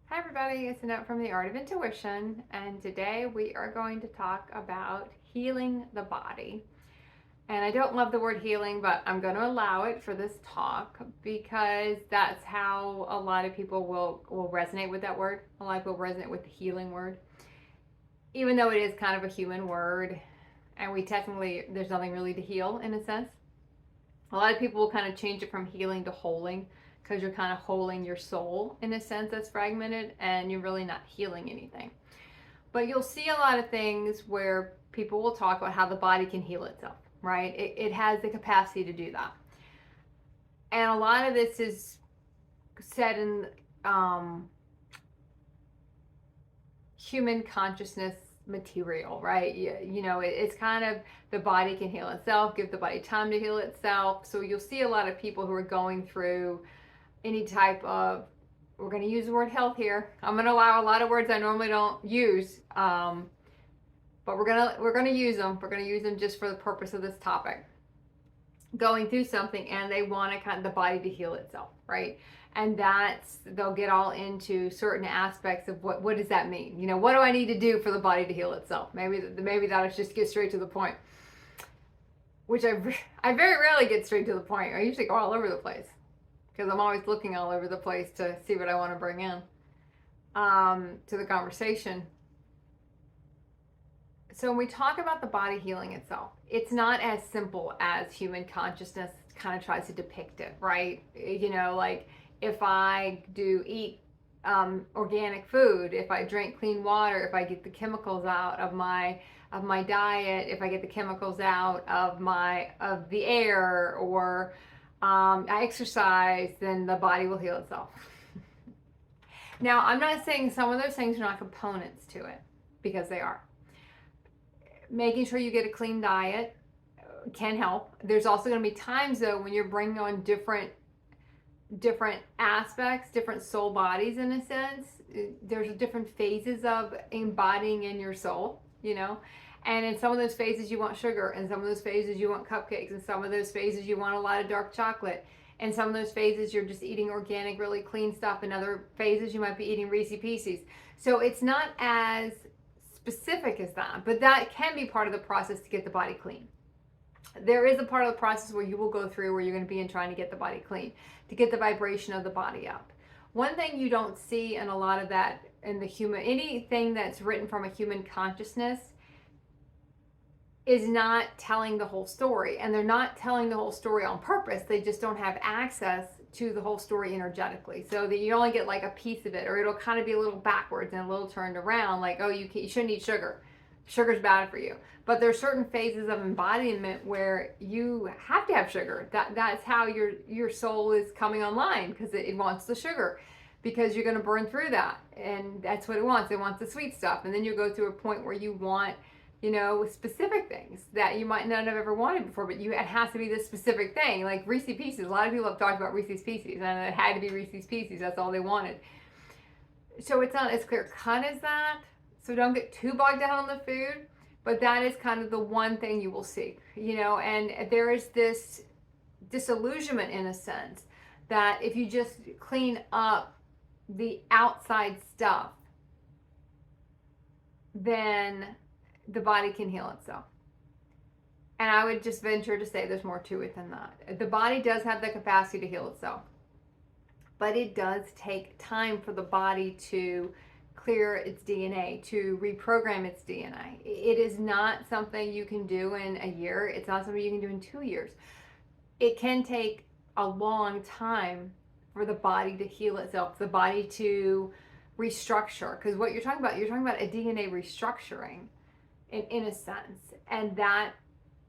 Hi everybody, it's Annette from The Art of Intuition, and today we are going to talk about healing the body. And I don't love the word healing, but I'm going to allow it for this talk because that's how a lot of people will resonate with that word. A lot of people resonate with the healing word, even though it is kind of a human word, and we technically, there's nothing really to heal in a sense. A lot of people will kind of change it from healing to holding because you're kind of holding your soul in a sense that's fragmented and you're really not healing anything. But you'll see a lot of things where people will talk about how the body can heal itself, right? It has the capacity to do that. And a lot of this is said in human consciousness material, right? It's kind of the body can heal itself, give the body time to heal itself. So you'll see a lot of people who are going through any type of, we're going to use the word health here. I'm going to allow a lot of words I normally don't use, but we're going to use them. We're going to use them just for the purpose of this topic. Going through something and they want to kind of the body to heal itself, right? And they'll get all into certain aspects of what does that mean? What do I need to do for the body to heal itself? Maybe that'll just get straight to the point, which I very rarely get straight to the point. I usually go all over the place because I'm always looking all over the place to see what I want to bring in to the conversation. So when we talk about the body healing itself, it's not as simple as human consciousness kind of tries to depict it, right? Like if I do eat organic food, if I drink clean water, if I get the chemicals out of my diet, if I get the chemicals out of the air, or I exercise, then the body will heal itself. Now, I'm not saying some of those things are not components to it, because they are. Making sure you get a clean diet can help. There's also going to be times though when you're bringing on different aspects, different soul bodies in a sense. There's different phases of embodying in your soul, and in some of those phases you want sugar, and some of those phases you want cupcakes, and some of those phases you want a lot of dark chocolate, and some of those phases you're just eating organic, really clean stuff, and other phases you might be eating Reese Pieces. So it's not as specific as that, but that can be part of the process to get the body clean. There is a part of the process where you will go through where you're going to be in trying to get the body clean, to get the vibration of the body up. One thing you don't see in a lot of that in anything that's written from a human consciousness is not telling the whole story. And they're not telling the whole story on purpose. They just don't have access to the whole story energetically, so that you only get like a piece of it, or it'll kind of be a little backwards and a little turned around, like, oh, you shouldn't eat sugar. Sugar's bad for you. But there's certain phases of embodiment where you have to have sugar. That's how your soul is coming online, because it wants the sugar, because you're going to burn through that, and that's what it wants. It wants the sweet stuff, and then you go through a point where you want specific things that you might not have ever wanted before, but it has to be this specific thing, like Reese Pieces. A lot of people have talked about Reese's Pieces, and it had to be Reese's Pieces. That's all they wanted. So it's not as clear cut as that. So don't get too bogged down on the food, but that is kind of the one thing you will see, and there is this disillusionment in a sense that if you just clean up the outside stuff, then the body can heal itself. And I would just venture to say there's more to it than that. The body does have the capacity to heal itself, but it does take time for the body to clear its DNA, to reprogram its DNA. It is not something you can do in a year. It's not something you can do in 2 years. It can take a long time for the body to heal itself, the body to restructure. Because what you're talking about a DNA restructuring in a sense. And that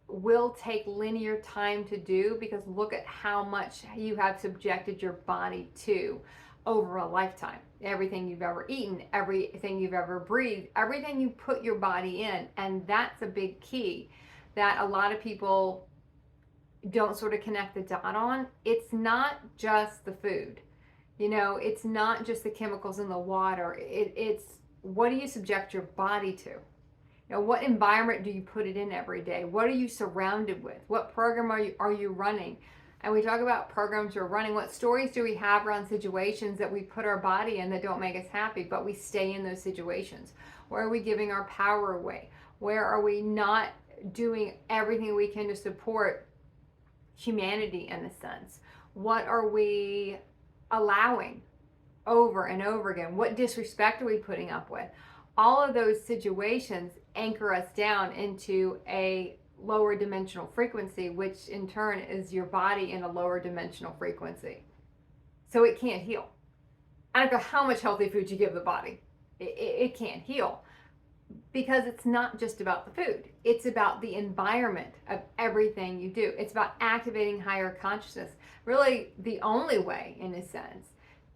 will take linear time to do, because look at how much you have subjected your body to over a lifetime. Everything you've ever eaten, everything you've ever breathed, everything you put your body in. And that's a big key that a lot of people don't sort of connect the dot on. It's not just the food, it's not just the chemicals in the water. It's what do you subject your body to? What environment do you put it in every day? What are you surrounded with? What program are you running? And we talk about programs we're running. What stories do we have around situations that we put our body in that don't make us happy, but we stay in those situations? Where are we giving our power away? Where are we not doing everything we can to support humanity in a sense? What are we allowing over and over again? What disrespect are we putting up with? All of those situations anchor us down into a lower dimensional frequency, which in turn is your body in a lower dimensional frequency. So it can't heal. I don't care how much healthy food you give the body, it can't heal, because it's not just about the food. It's about the environment of everything you do. It's about activating higher consciousness. Really, the only way, in a sense,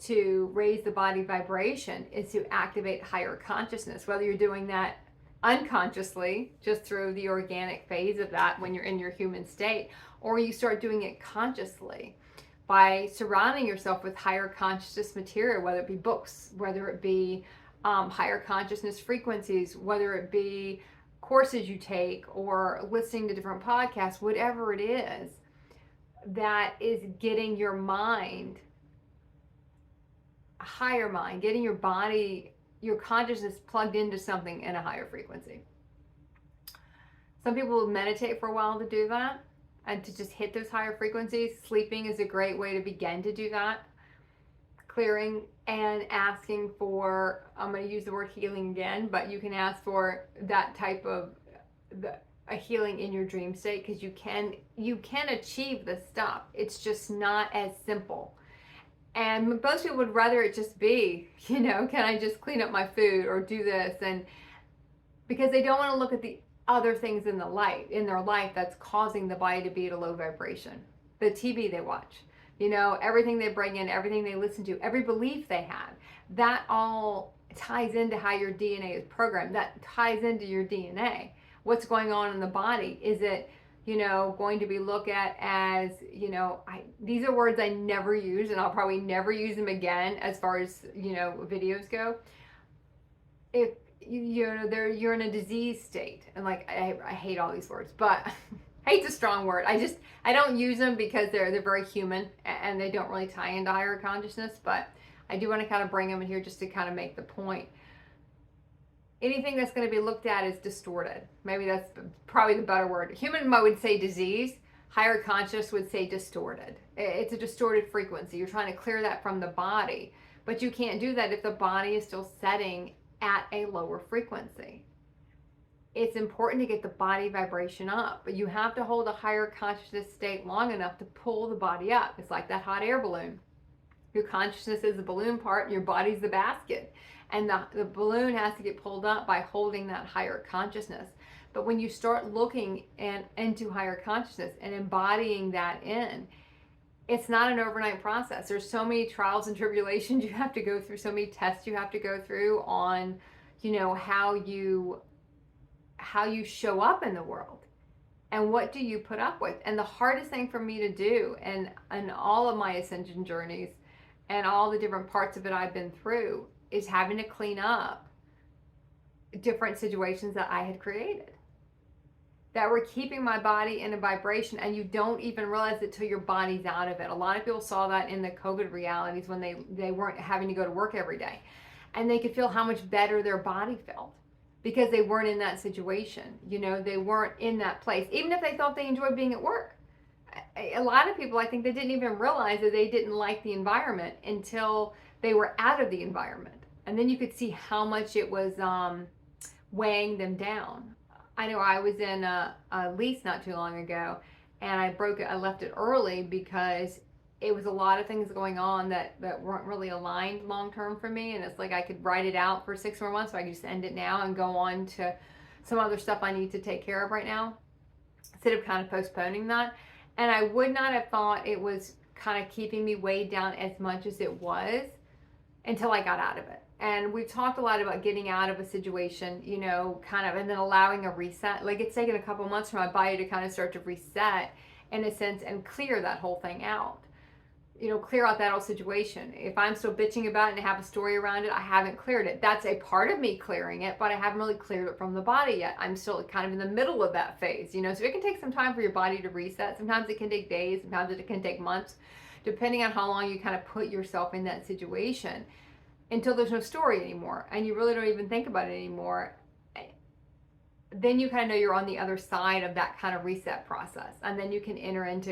to raise the body vibration is to activate higher consciousness, whether you're doing that unconsciously, just through the organic phase of that when you're in your human state, or you start doing it consciously by surrounding yourself with higher consciousness material, whether it be books, whether it be higher consciousness frequencies, whether it be courses you take or listening to different podcasts, whatever it is that is getting your mind, a higher mind, getting your body, your consciousness plugged into something in a higher frequency. Some people will meditate for a while to do that and to just hit those higher frequencies. Sleeping is a great way to begin to do that. Clearing and asking for, I'm going to use the word healing again, but you can ask for that type of a healing in your dream state, because you can achieve this stuff. It's just not as simple. And most people would rather it just be, can I just clean up my food or do this? And because they don't want to look at the other things in their life that's causing the body to be at a low vibration. The TV they watch, everything they bring in, everything they listen to, every belief they have, that all ties into how your DNA is programmed. That ties into your DNA. What's going on in the body? Is it, going to be looked at as, these are words I never use, and I'll probably never use them again as far as, videos go. If, you're in a disease state, and I hate all these words, but hate's a strong word. I don't use them because they're very human and they don't really tie into higher consciousness, but I do want to kind of bring them in here just to kind of make the point. Anything that's going to be looked at as distorted. Maybe that's probably the better word. Human would say disease. Higher conscious would say distorted. It's a distorted frequency. You're trying to clear that from the body, but you can't do that if the body is still setting at a lower frequency. It's important to get the body vibration up, but you have to hold a higher consciousness state long enough to pull the body up. It's like that hot air balloon. Your consciousness is the balloon part and your body's the basket. And the balloon has to get pulled up by holding that higher consciousness. But when you start looking into higher consciousness and embodying that in, it's not an overnight process. There's so many trials and tribulations you have to go through, so many tests you have to go through on, how you show up in the world and what do you put up with. And the hardest thing for me to do, and all of my ascension journeys and all the different parts of it I've been through, is having to clean up different situations that I had created that were keeping my body in a vibration, and you don't even realize it till your body's out of it. A lot of people saw that in the COVID realities when they weren't having to go to work every day, and they could feel how much better their body felt because they weren't in that situation. They weren't in that place, even if they thought they enjoyed being at work. A lot of people, I think, they didn't even realize that they didn't like the environment until they were out of the environment. And then you could see how much it was weighing them down. I know I was in a lease not too long ago, and I left it early because it was a lot of things going on that weren't really aligned long term for me. And it's like I could write it out for 6 more months, so I could just end it now and go on to some other stuff I need to take care of right now, instead of kind of postponing that. And I would not have thought it was kind of keeping me weighed down as much as it was until I got out of it. And we've talked a lot about getting out of a situation, kind of, and then allowing a reset. Like, it's taken a couple months for my body to kind of start to reset in a sense and clear that whole thing out. clear out that old situation. If I'm still bitching about it and I have a story around it, I haven't cleared it. That's a part of me clearing it, but I haven't really cleared it from the body yet. I'm still kind of in the middle of that phase, so it can take some time for your body to reset. Sometimes it can take days, sometimes it can take months, depending on how long you kind of put yourself in that situation, until there's no story anymore and you really don't even think about it anymore. Then you kind of know you're on the other side of that kind of reset process, and then you can enter into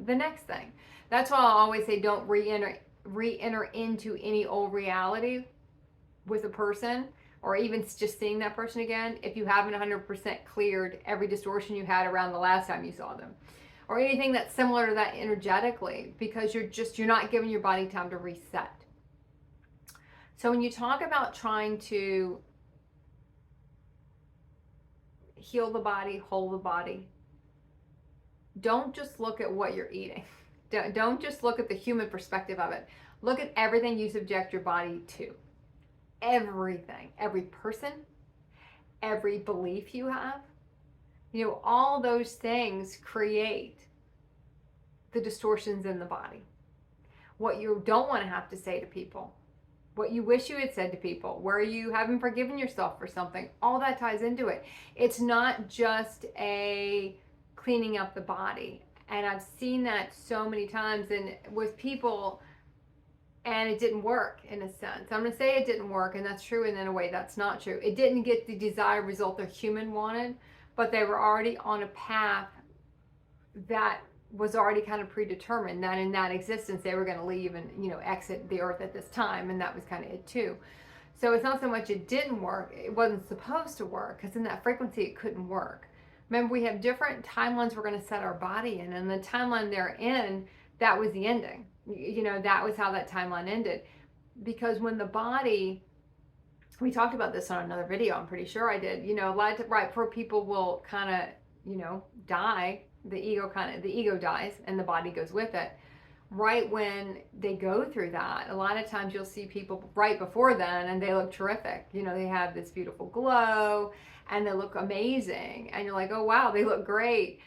the next thing. That's why I always say don't re-enter into any old reality with a person, or even just seeing that person again, if you haven't 100% cleared every distortion you had around the last time you saw them, or anything that's similar to that energetically, because you're not giving your body time to reset. So when you talk about trying to heal the body, hold the body, don't just look at what you're eating. Don't just look at the human perspective of it. Look at everything you subject your body to. Everything. Every person, every belief you have. All those things create the distortions in the body. What you don't want to have to say to people. What you wish you had said to people. Where you haven't forgiven yourself for something. All that ties into it. It's not just a cleaning up the body. And I've seen that so many times and with people, and it didn't work in a sense. I'm going to say it didn't work, and that's true, and in a way that's not true. It didn't get the desired result the human wanted, but they were already on a path that was already kind of predetermined, that in that existence they were going to leave and exit the earth at this time, and that was kind of it too. So it's not so much it didn't work, it wasn't supposed to work, because in that frequency it couldn't work. Remember, we have different timelines we're going to set our body in, and the timeline they're in, that was the ending. That was how that timeline ended. Because when the body, we talked about this on another video, I'm pretty sure I did, a lot of, right, before people will kind of, die, the ego dies and the body goes with it. Right when they go through that, a lot of times you'll see people right before then and they look terrific. They have this beautiful glow and they look amazing. And you're like, oh wow, they look great.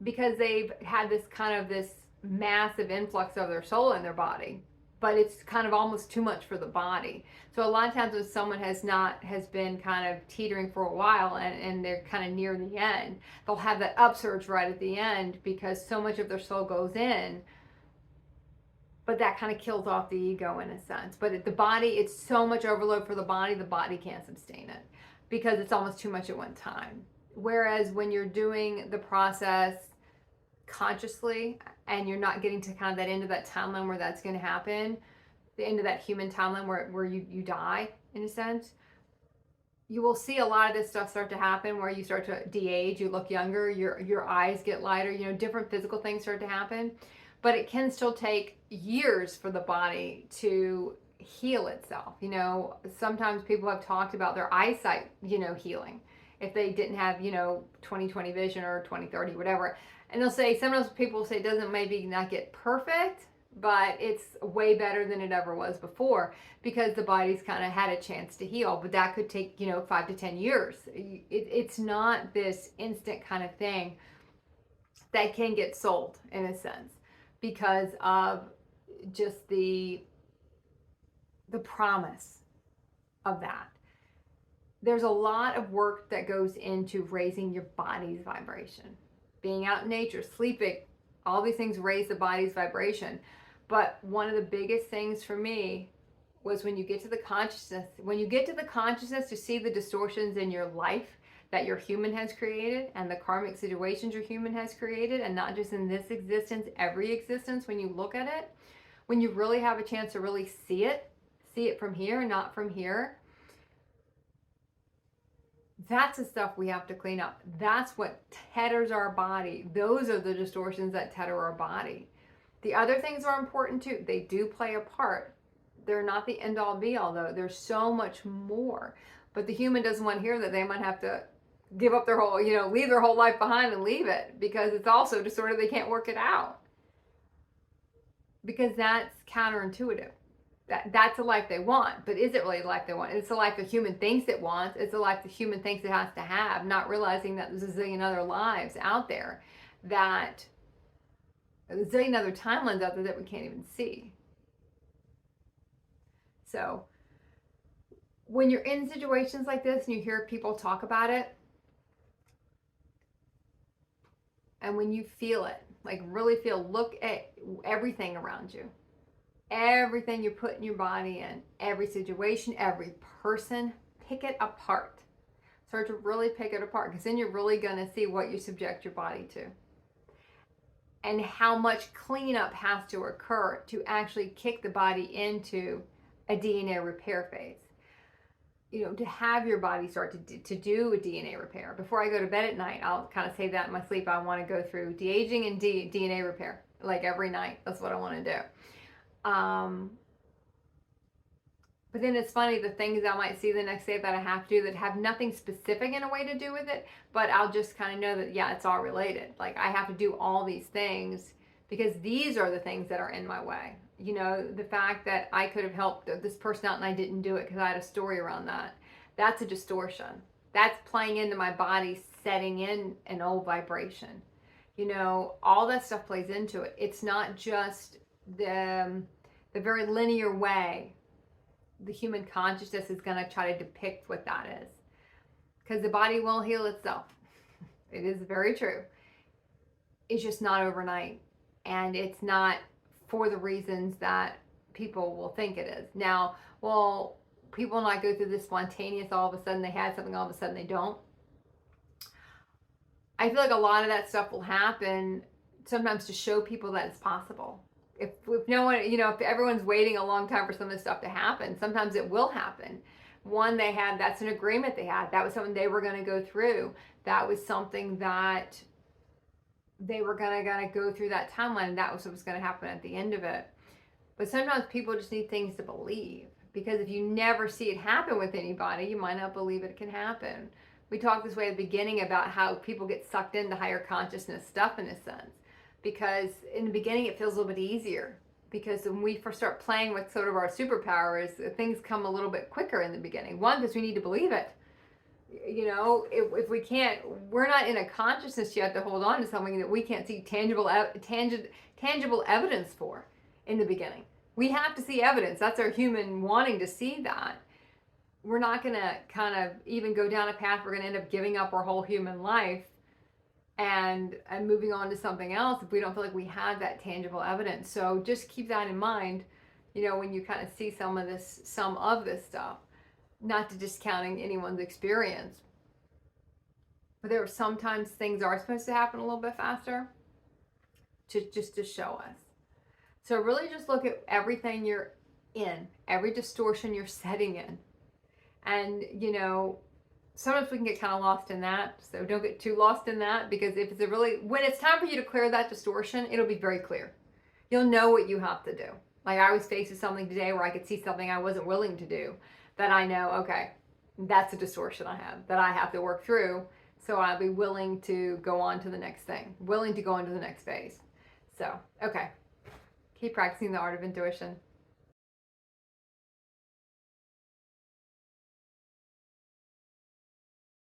Because they've had this massive influx of their soul in their body. But it's kind of almost too much for the body. So a lot of times when someone has been kind of teetering for a while and they're kind of near the end, they'll have that upsurge right at the end because so much of their soul goes in. But that kind of kills off the ego in a sense. But the body, it's so much overload for the body can't sustain it because it's almost too much at one time. Whereas when you're doing the process consciously and you're not getting to kind of that end of that timeline where that's going to happen, the end of that human timeline where you die in a sense, you will see a lot of this stuff start to happen where you start to de-age, you look younger, your eyes get lighter, different physical things start to happen. But it can still take years for the body to heal itself. Sometimes people have talked about their eyesight, healing if they didn't have 20/20 vision or 20/30, whatever. And they'll say, some of those people say it doesn't maybe not get perfect, but it's way better than it ever was before because the body's kind of had a chance to heal. But that could take 5 to 10 years. It's not this instant kind of thing that can get sold in a sense because of just the promise of that. There's a lot of work that goes into raising your body's vibration. Being out in nature, sleeping, all these things raise the body's vibration. But one of the biggest things for me was when you get to the consciousness, to see the distortions in your life that your human has created and the karmic situations your human has created, and not just in this existence, every existence, when you look at it, when you really have a chance to really see it from here and not from here, that's the stuff we have to clean up. That's what tethers our body. Those are the distortions that tether our body. The other things are important too. They do play a part. They're not the end all be all though. There's so much more. But the human doesn't want to hear that they might have to give up their whole, leave their whole life behind and leave it because it's also disordered. They can't work it out. Because that's counterintuitive. That's a life they want, but is it really the life they want? It's the life the human thinks it wants. It's the life the human thinks it has to have, not realizing that there's a zillion other lives out there that There's a zillion other timelines out there that we can't even see. So when you're in situations like this and you hear people talk about it, and when you feel it, like really feel, look at everything around you, everything you're putting your body in, every situation, every person, pick it apart. Start to really pick it apart, because then you're really going to see what you subject your body to and how much cleanup has to occur to actually kick the body into a DNA repair phase. You know, to have your body start to do a DNA repair. Before I go to bed at night, I'll kind of say that in my sleep. I want to go through de-aging and DNA repair, like every night. That's what I want to do. But then it's funny, the things I might see the next day that I have to do that have nothing specific in a way to do with it, but I'll just kind of know that, yeah, it's all related. Like I have to do all these things because these are the things that are in my way. You know, the fact that I could have helped this person out and I didn't do it because I had a story around that. That's a distortion. That's playing into my body, setting in an old vibration. You know, all that stuff plays into it. It's not just the very linear way the human consciousness is going to try to depict what that is, because the body will heal itself. It is very true. It's just not overnight, and it's not for the reasons that people will think it is. Now, well, people not go through this spontaneous, all of a sudden they had something, all of a sudden they don't. I feel like a lot of that stuff will happen sometimes to show people that it's possible. If no one, you know, if everyone's waiting a long time for some of this stuff to happen, sometimes it will happen. One, they had, that's an agreement they had. That was something they were going to go through. That was something that they were going to go through that timeline. That was what was going to happen at the end of it. But sometimes people just need things to believe, because if you never see it happen with anybody, you might not believe it can happen. We talked this way at the beginning about how people get sucked into higher consciousness stuff in a sense. Because in the beginning it feels a little bit easier, because when we first start playing with sort of our superpowers, things come a little bit quicker in the beginning. One, because we need to believe it. You know, if we can't, we're not in a consciousness yet to hold on to something that we can't see tangible evidence for in the beginning. We have to see evidence. That's our human wanting to see that. We're not going to kind of even go down a path we're going to end up giving up our whole human life and moving on to something else if we don't feel like we have that tangible evidence. So just keep that in mind, you know, when you kind of see some of this stuff, not to discounting anyone's experience, but there are sometimes things are supposed to happen a little bit faster just to show us. So really just look at everything you're in, every distortion you're setting in, and you know, sometimes we can get kind of lost in that. So don't get too lost in that, because if it's when it's time for you to clear that distortion, it'll be very clear. You'll know what you have to do. Like I was faced with something today where I could see something I wasn't willing to do, that I know, okay, that's a distortion I have that I have to work through. So I'll be willing to go on to the next thing, willing to go into the next phase. So, okay. Keep practicing the art of intuition.